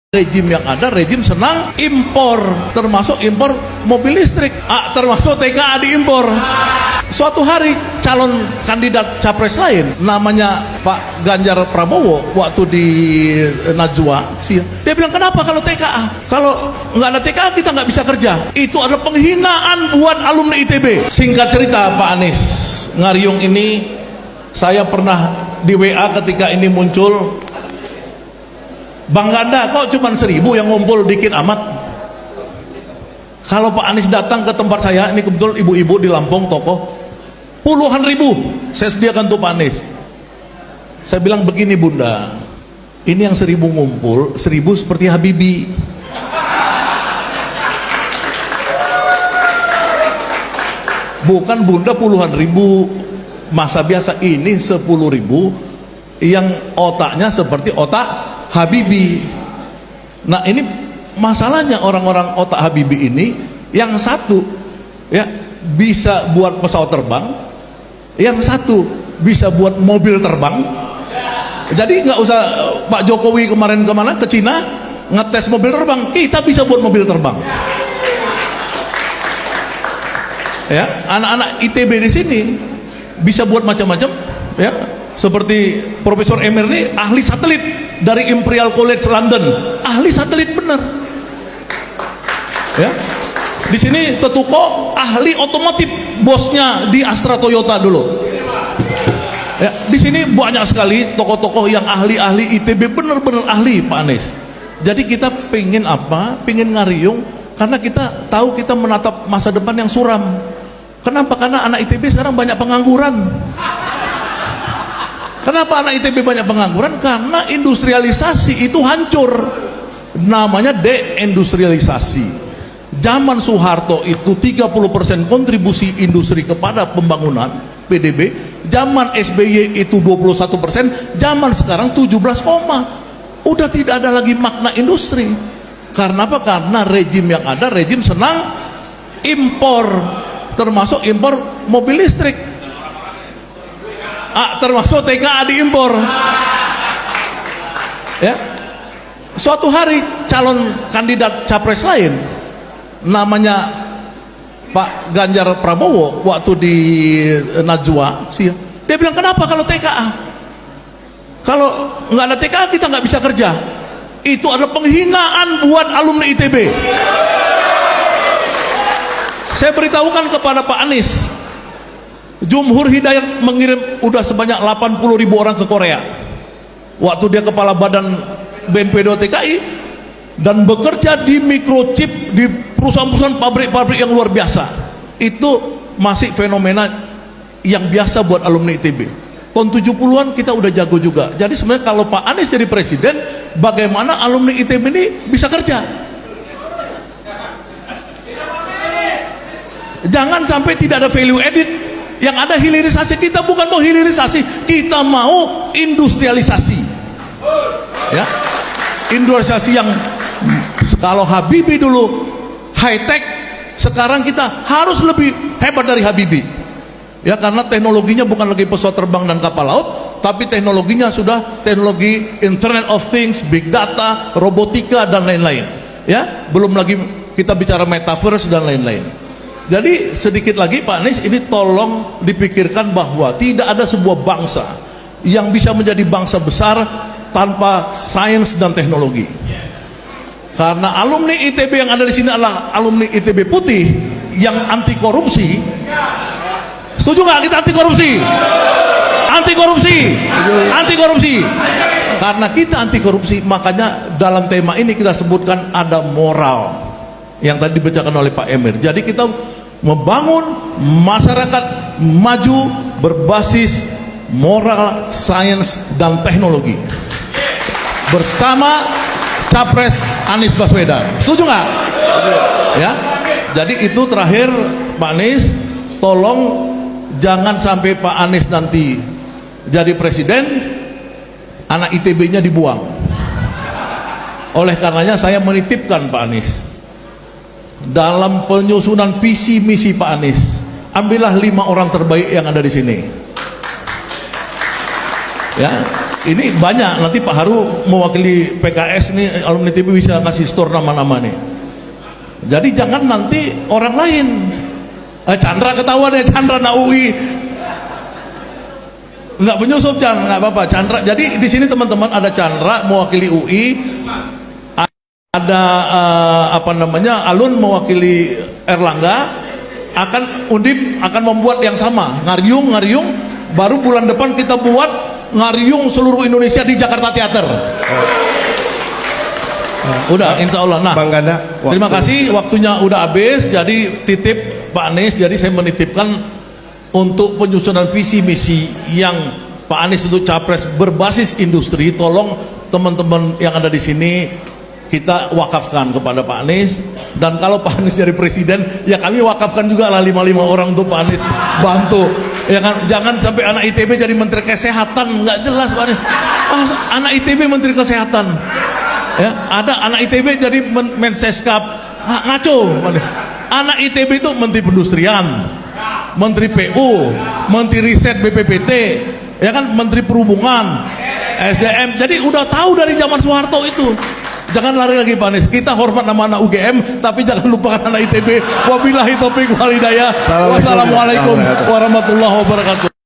Rejim yang ada, rejim senang impor, termasuk impor mobil listrik, termasuk TKA diimpor. Suatu hari calon kandidat capres lain, namanya Pak Ganjar Prabowo, waktu di Najwa, dia bilang, kenapa kalau TKA? Kalau nggak ada TKA kita nggak bisa kerja. Itu adalah penghinaan buat alumni ITB. Singkat cerita, Pak Anies, Ngariung ini saya pernah di WA ketika ini muncul. Bang Ganda, kok cuma 1000 yang ngumpul dikit amat? Kalau Pak Anies datang ke tempat saya, ini kebetulan ibu-ibu di Lampung, toko, puluhan ribu saya sediakan tuh Pak Anies. Saya bilang begini, Bunda, ini yang 1000 ngumpul, 1000 seperti Habibie. Bukan Bunda puluhan ribu, masa biasa, ini 10.000 yang otaknya seperti otak Habibie. Nah, ini masalahnya orang-orang otak Habibie ini, yang satu ya bisa buat pesawat terbang, yang satu bisa buat mobil terbang. Jadi nggak usah Pak Jokowi kemarin kemana ke Cina ngetes mobil terbang, kita bisa buat mobil terbang. Ya, anak-anak ITB di sini bisa buat macam-macam, ya. Seperti Profesor Emir ini ahli satelit dari Imperial College London, ahli satelit benar. Ya, di sini Tetuko ahli otomotif, bosnya di Astra Toyota dulu. Ya, di sini banyak sekali tokoh-tokoh yang ahli-ahli ITB, benar-benar ahli, Pak Anies. Jadi kita pengen apa? Pengen Ngariung karena kita tahu kita menatap masa depan yang suram. Kenapa? Karena anak ITB sekarang banyak pengangguran. Kenapa anak ITB banyak pengangguran? Karena industrialisasi itu hancur. Namanya deindustrialisasi. Zaman Soeharto itu 30% kontribusi industri kepada pembangunan PDB. Zaman SBY itu 21%. Zaman sekarang 17, udah tidak ada lagi makna industri. Karena apa? Karena rejim yang ada, rejim senang impor, termasuk impor mobil listrik, termasuk TKA diimpor. Ya, suatu hari calon kandidat capres lain, namanya Pak Ganjar Prabowo, waktu di Najwa, dia bilang, kenapa kalau TKA? Kalau nggak ada TKA kita nggak bisa kerja. Itu adalah penghinaan buat alumni ITB. Saya beritahukan kepada Pak Anies, Jumhur Hidayat mengirim udah sebanyak 80.000 orang ke Korea waktu dia kepala badan BNPB TKI, dan bekerja di microchip di perusahaan-perusahaan pabrik-pabrik yang luar biasa. Itu masih fenomena yang biasa buat alumni ITB. Tahun 70-an kita udah jago juga. Jadi sebenarnya kalau Pak Anies jadi presiden, bagaimana alumni ITB ini bisa kerja? Jangan sampai tidak ada value added. Yang ada hilirisasi. Kita bukan mau hilirisasi, kita mau industrialisasi. Ya, industrialisasi yang kalau Habibie dulu high tech, sekarang kita harus lebih hebat dari Habibie. Ya, karena teknologinya bukan lagi pesawat terbang dan kapal laut, tapi teknologinya sudah teknologi Internet of Things, Big Data, robotika dan lain-lain. Ya, belum lagi kita bicara metaverse dan lain-lain. Jadi sedikit lagi Pak Anies, ini tolong dipikirkan bahwa tidak ada sebuah bangsa yang bisa menjadi bangsa besar tanpa sains dan teknologi. Karena alumni ITB yang ada di sini adalah alumni ITB putih yang anti korupsi. Setuju nggak kita anti korupsi? Anti korupsi, anti korupsi. Karena kita anti korupsi, makanya dalam tema ini kita sebutkan ada moral yang tadi dibacakan oleh Pak Emir. Jadi kita membangun masyarakat maju berbasis moral, sains, dan teknologi bersama Capres Anies Baswedan. Setuju nggak? Ya. Jadi itu terakhir Pak Anies, tolong jangan sampai Pak Anies nanti jadi presiden, anak ITB-nya dibuang. Oleh karenanya saya menitipkan Pak Anies, dalam penyusunan visi misi Pak Anies, ambillah 5 orang terbaik yang ada di sini. Ya, Ini banyak, nanti Pak Haru mewakili PKS nih, alumni TV bisa kasih store nama-nama nih. Jadi jangan nanti orang lain. Chandra ketahuan ya, Chandra na UI. Enggak penyusup Chandra, enggak apa-apa Chandra. Jadi di sini teman-teman ada Chandra mewakili UI, ada apa namanya Alun mewakili Erlangga, akan Undip akan membuat yang sama, Ngariung, baru bulan depan kita buat Ngariung seluruh Indonesia di Jakarta Theater. Udah, insya Allah. Nah, Bang Ganda, terima kasih, waktunya udah habis. Jadi titip Pak Anies, jadi saya menitipkan untuk penyusunan visi misi yang Pak Anies untuk capres berbasis industri. Tolong teman-teman yang ada di sini kita wakafkan kepada Pak Anies, dan kalau Pak Anies jadi presiden ya kami wakafkan juga lah 55 orang untuk Pak Anies bantu, ya kan. Jangan sampai anak ITB jadi menteri kesehatan, nggak jelas Pak Anies. Anak ITB menteri kesehatan, ya ada anak ITB jadi Menseskap, ngaco Pak Anies. Anak ITB itu menteri perindustrian, menteri PU, menteri riset BPPT, ya kan, menteri perhubungan, SDM. Jadi udah tahu dari zaman Soeharto itu. Jangan lari lagi Pak Anies. Kita hormat nama anak UGM, tapi jangan lupakan anak ITB. Wabillahi taufiq wal hidayah. Wassalamualaikum warahmatullahi wabarakatuh.